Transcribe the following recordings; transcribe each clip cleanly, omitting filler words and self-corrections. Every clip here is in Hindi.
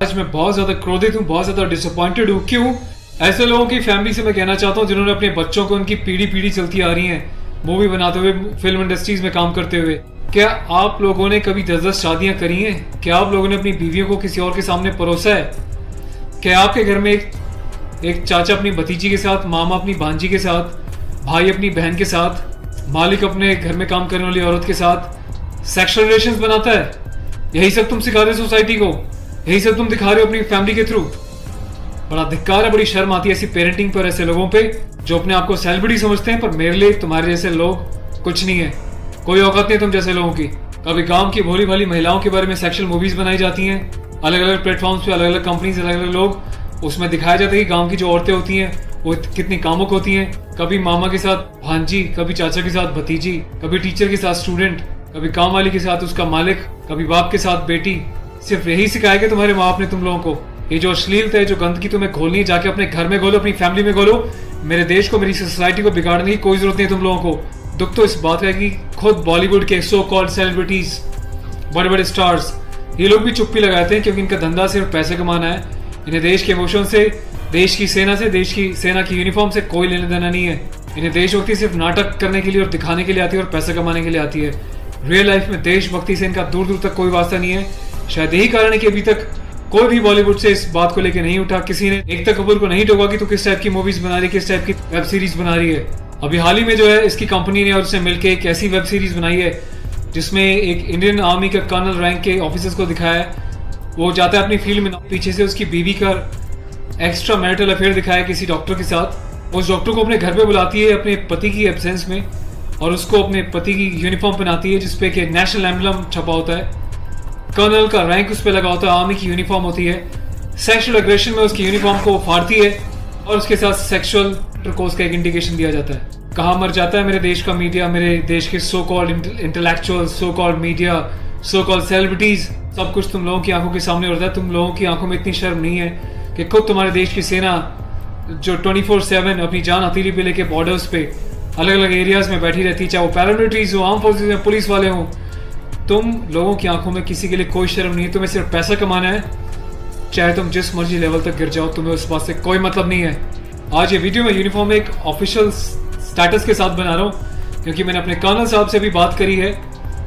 आज मैं बहुत ज्यादा क्रोधित हूँ, बहुत ज्यादा डिसअपॉइंटेड हूँ। क्यों? ऐसे लोगों की फैमिली से मैं कहना चाहता हूँ जिन्होंने अपने बच्चों को उनकी पीढ़ी पीढ़ी चलती आ रही है मूवी बनाते हुए, फिल्म इंडस्ट्रीज में काम करते हुए। क्या आप लोगों ने कभी 10-10 शादियां करी हैं? क्या आप लोगों ने अपनी बीवियों को किसी और के सामने परोसा है? क्या आपके घर में एक चाचा अपनी भतीजी के साथ, मामा अपनी भांजी के साथ, भाई अपनी बहन के साथ, मालिक अपने घर में काम करने वाली औरत के साथ सेक्सुअल रिलेशंस बनाता है? यही सब तुम सिखा रहे हो सोसाइटी को? यही सब तुम दिखा रहे हो अपनी फैमिली के थ्रू? बड़ा धिक्कार है, बड़ी शर्म आती है ऐसी पेरेंटिंग पर, ऐसे लोगों पे जो अपने आप को सेलिब्रिटी समझते हैं। पर मेरे लिए तुम्हारे जैसे लोग कुछ नहीं है, कोई औकात नहीं तुम जैसे लोगों की। कभी गांव की भोली भाली महिलाओं के बारे में सेक्सुअल मूवीज बनाई जाती हैं, अलग अलग प्लेटफॉर्म्स पे, अलग अलग कंपनीज, अलग अलग लोग, उसमें दिखाया जाता है कि गाँव की जो औरतें होती हैं वो कितनी कामुक होती हैं। कभी मामा के साथ भांजी, कभी चाचा के साथ भतीजी, कभी टीचर के साथ स्टूडेंट, कभी काम वाली के साथ उसका मालिक, कभी बाप के साथ बेटी। सिर्फ यही सिखाया कि तुम्हारे माँ बाप ने तुम लोगों को? ये जो अश्लीलता है, जो गंदगी तुम्हें खोलनी है, जाके अपने घर में घोलो, अपनी फैमिली में घोलो। मेरे देश को, मेरी सोसाइटी को बिगाड़ने की कोई जरूरत नहीं है तुम लोगों को। दुख तो इस बात का है कि खुद बॉलीवुड के सो कॉल्ड सेलिब्रिटीज, बड़े बड़े स्टार्स, ये लोग भी चुप्पी लगाते हैं क्योंकि इनका धंधा सिर्फ पैसे कमाना है। इन्हें देश के इमोशन से, देश की सेना से, देश की सेना की यूनिफॉर्म से कोई लेना देना नहीं है। इन्हें देशभक्ति सिर्फ नाटक करने के लिए और दिखाने के लिए आती है और पैसा कमाने के लिए आती है। रियल लाइफ में देशभक्ति से इनका दूर दूर तक कोई वास्ता नहीं है। शायद यही कारण है कि अभी तक कोई भी बॉलीवुड से इस बात को लेकर नहीं उठा। किसी ने एकता कपूर को नहीं टोका कि तू किस टाइप की मूवीज बना रही है, किस टाइप की वेब सीरीज बना रही है। अभी हाल ही में जो है इसकी कंपनी ने और उसने मिलकर एक ऐसी वेब सीरीज बनाई है जिसमें एक इंडियन आर्मी का कर्नल रैंक के ऑफिसर्स को दिखाया है। वो जाता है अपनी फील्ड में, पीछे से उसकी बीवी का एक्स्ट्रा मैरिटल अफेयर दिखाया किसी डॉक्टर के साथ। उस डॉक्टर को अपने घर पे बुलाती है अपने पति की एब्सेंस में और उसको अपने पति की यूनिफॉर्म पहनाती है जिसपे कि नेशनल एम्बलम छपा होता है, कर्नल का रैंक उस पर लगा होता है, आर्मी की यूनिफॉर्म होती है। सेक्सुअल एग्रेशन में उसकी यूनिफॉर्म को फाड़ती है और उसके साथ सेक्सुअल इंटरकोर्स का एक इंडिकेशन दिया जाता है। कहाँ मर जाता है मेरे देश का मीडिया, मेरे देश के so called intellectual, so called media, so called celebrities. सब कुछ तुम लोगों की आंखों के सामने होता है। तुम लोगों की आंखों में इतनी शर्म नहीं है कि खुद तुम्हारे देश की सेना जो 24/7 अपनी जान हथेली पे लेके बॉर्डर्स पे अलग अलग एरियाज में बैठी रहती है, चाहे वो पैरामिलिट्रीज हो, आर्म फोर्सेज में पुलिस वाले हों, तुम लोगों की आंखों में किसी के लिए कोई शर्म नहीं है। तुम्हें सिर्फ पैसा कमाना है, चाहे तुम जिस मर्जी लेवल तक गिर जाओ, तुम्हें उस बात से कोई मतलब नहीं है। आज ये वीडियो मैं यूनिफॉर्म एक ऑफिशियल स्टेटस के साथ बना रहा हूँ क्योंकि मैंने अपने कर्नल साहब से भी बात करी है।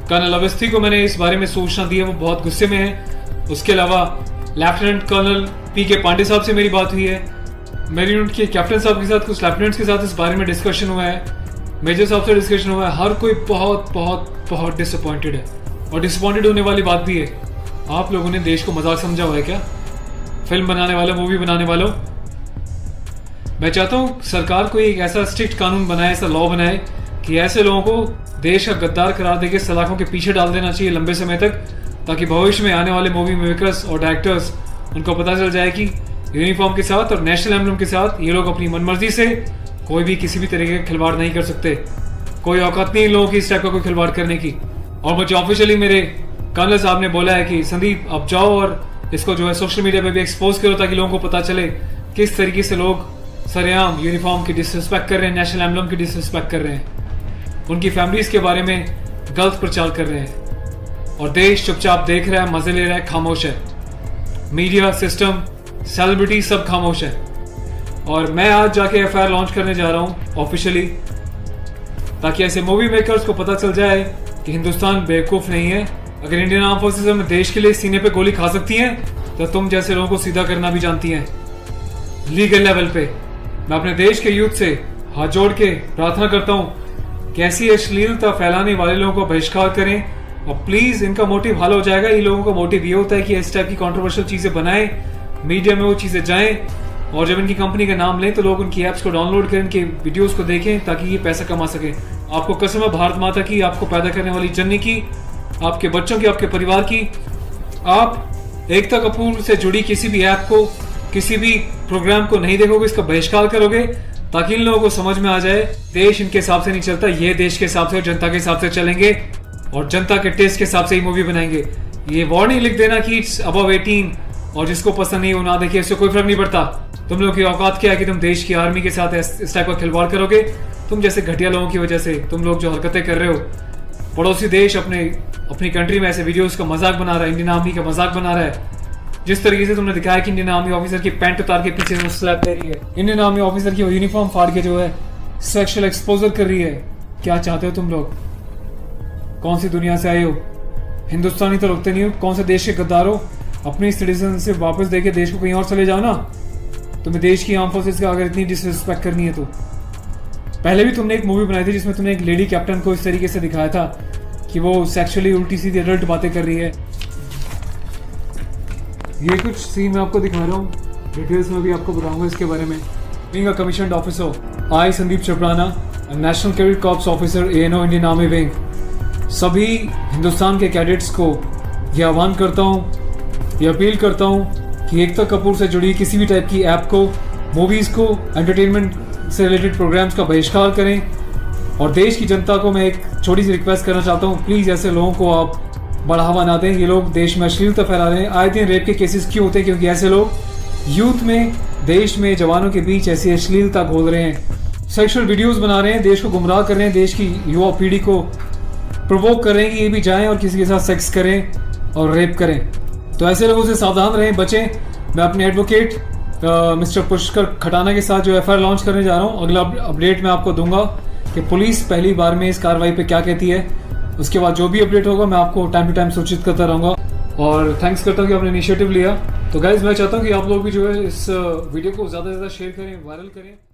कर्नल अवस्थी को मैंने इस बारे में सूचना दी है, वो बहुत गुस्से में है। उसके अलावा लेफ्टिनेंट कर्नल PK पांडे साहब से मेरी बात हुई है। मेरी यूनिट के कैप्टन साहब के साथ, कुछ लेफ्टिनेंट्स के साथ इस बारे में डिस्कशन हुआ है, मेजर साहब से डिस्कशन हुआ है। हर कोई बहुत बहुत बहुत डिसअपॉइंटेड है और डिसअपॉइंटेड होने वाली बात भी है। आप लोगों ने देश को मजाक समझा हुआ है क्या? फिल्म बनाने वालों, मूवी बनाने वालों, मैं चाहता हूँ सरकार कोई एक ऐसा स्ट्रिक्ट कानून बनाए, ऐसा लॉ बनाए कि ऐसे लोगों को देश का गद्दार करार देके सलाखों के पीछे डाल देना चाहिए लंबे समय तक, ताकि भविष्य में आने वाले मूवी मेकर्स और डायरेक्टर्स उनको पता चल जाए कि यूनिफॉर्म के साथ और नेशनल एम्बलम के साथ ये लोग अपनी मनमर्जी से कोई भी किसी भी तरीके का खिलवाड़ नहीं कर सकते। कोई औकात नहीं इन लोगों की इस टाइप का कोई खिलवाड़ करने की। और मुझे ऑफिशियली मेरे कर्नल साहब ने बोला है कि संदीप आप जाओ और इसको जो है सोशल मीडिया पे भी एक्सपोज करो ताकि लोगों को पता चले किस तरीके से लोग सरेआम यूनिफॉर्म की डिसरिस्पेक्ट कर रहे हैं, नेशनल एम्बलम की डिसरिस्पेक्ट कर रहे हैं, उनकी फैमिलीज के बारे में गलत प्रचार कर रहे हैं। और देश चुपचाप देख रहा है, मजे ले रहा है, खामोश है। मीडिया, सिस्टम, सेलिब्रिटी सब खामोश है। और मैं आज जाके FIR लॉन्च करने जा रहा हूँ ऑफिशियली, ताकि ऐसे मूवी मेकर्स को पता चल जाए कि हिंदुस्तान बेवकूफ नहीं है। अगर इंडियन आर्म फोर्सेज में देश के लिए सीने पे गोली खा सकती हैं तो तुम जैसे लोगों को सीधा करना भी जानती हैं लीगल लेवल पे। मैं अपने देश के यूथ से हाथ जोड़ के प्रार्थना करता हूँ कि ऐसी अश्लीलता फैलाने वाले लोगों को बहिष्कार करें और प्लीज इनका मोटिव हल हो जाएगा। ये लोगों का मोटिव ये होता है कि इस टाइप की कंट्रोवर्शियल चीजें बनाएं, मीडिया में वो चीजें जाएं और जब इनकी कंपनी का नाम लें तो लोग उनकी ऐप्स को डाउनलोड करें, इनके वीडियोस को देखें ताकि ये पैसा कमा सके। आपको कसम है भारत माता की, आपको पैदा करने वाली जननी की, आपके बच्चों की, आपके परिवार की, आप एकता कपूर से जुड़ी किसी भी ऐप को, किसी भी प्रोग्राम को नहीं देखोगे, इसका बहिष्कार करोगे ताकि इन लोगों को समझ में आ जाए देश इनके हिसाब से नहीं चलता, ये देश के हिसाब से और जनता के हिसाब से चलेंगे और जनता के टेस्ट के हिसाब से ही मूवी बनाएंगे। ये वार्निंग लिख देना कि इट्स अबव 18 और जिसको पसंद नहीं वो ना देखिए, इससे कोई फर्क नहीं पड़ता। तुम लोग की औकात क्या है कि तुम देश की आर्मी के साथ इस टाइप का खिलवाड़ करोगे? तुम जैसे घटिया लोगों की वजह से तुम लोग जो हरकतें कर रहे हो, पड़ोसी देश अपनी कंट्री में ऐसे वीडियोस का मजाक बना रहा है, इंडियन आर्मी का मजाक बना रहा है, जिस तरीके से तुमने दिखाया कि इंडियन आर्मी ऑफिसर की पैंट उतार के पीछे से स्लैप दे रही है, इंडियन आर्मी ऑफिसर की यूनिफॉर्म फाड़ के जो है सेक्सुअल एक्सपोजर कर रही है, क्या चाहते हो तुम लोग? कौन सी दुनिया से आए हो? हिंदुस्तानी तो लगते नहीं हो, कौन से देश के गद्दार हो? अपनी सिटीजनशिप वापस देके देश को कहीं और चले जाओ ना। तुम्हें देश की आर्म फोर्सेस का अगर इतनी डिसरिस्पेक्ट करनी है तो। पहले भी तुमने एक मूवी बनाई थी जिसमें तुमने एक लेडी कैप्टन को इस तरीके से दिखाया था कि वो सेक्सुअली उल्टी सीधी एडल्ट बातें कर रही है। ये कुछ सीन मैं आपको दिखा रहा हूँ, डिटेल्स में भी आपको बताऊंगा इसके बारे में। Being a commissioned officer, I Sandeep चपराना, national cadet corps officer ANO Indian army wing, सभी हिंदुस्तान के कैडेट्स को यह आह्वान करता हूँ, ये अपील करता हूँ कि एकता कपूर से जुड़ी किसी भी टाइप की ऐप को, मूवीज़ को, एंटरटेनमेंट से रिलेटेड प्रोग्राम्स का बहिष्कार करें। और देश की जनता को मैं एक छोटी सी रिक्वेस्ट करना चाहता हूँ, प्लीज़ ऐसे लोगों को आप बढ़ावा ना दें। ये लोग देश में अश्लीलता फैला रहे हैं। आए दिन रेप के केसेस क्यों होते हैं? क्योंकि ऐसे लोग यूथ में, देश में, जवानों के बीच ऐसी अश्लीलता घोल रहे हैं, सेक्सुअल वीडियोज़ बना रहे हैं, देश को गुमराह कर रहे हैं, देश की युवा पीढ़ी को प्रोवोक कर रहे हैं कि ये भी जाएँ और किसी के साथ सेक्स करें और रेप करें। तो ऐसे लोगों से सावधान रहें, बचें। मैं अपने एडवोकेट मिस्टर पुष्कर खटाना के साथ जो FIR लॉन्च करने जा रहा हूँ, अगला अपडेट मैं आपको दूंगा कि पुलिस पहली बार में इस कार्रवाई पे क्या कहती है। उसके बाद जो भी अपडेट होगा मैं आपको टाइम टू टाइम सूचित करता रहूँगा। और थैंक्स करता हूँ कि आपने इनिशिएटिव लिया। तो गाइज मैं चाहता हूँ कि आप लोग भी जो है इस वीडियो को ज़्यादा से ज़्यादा शेयर करें, वायरल करें।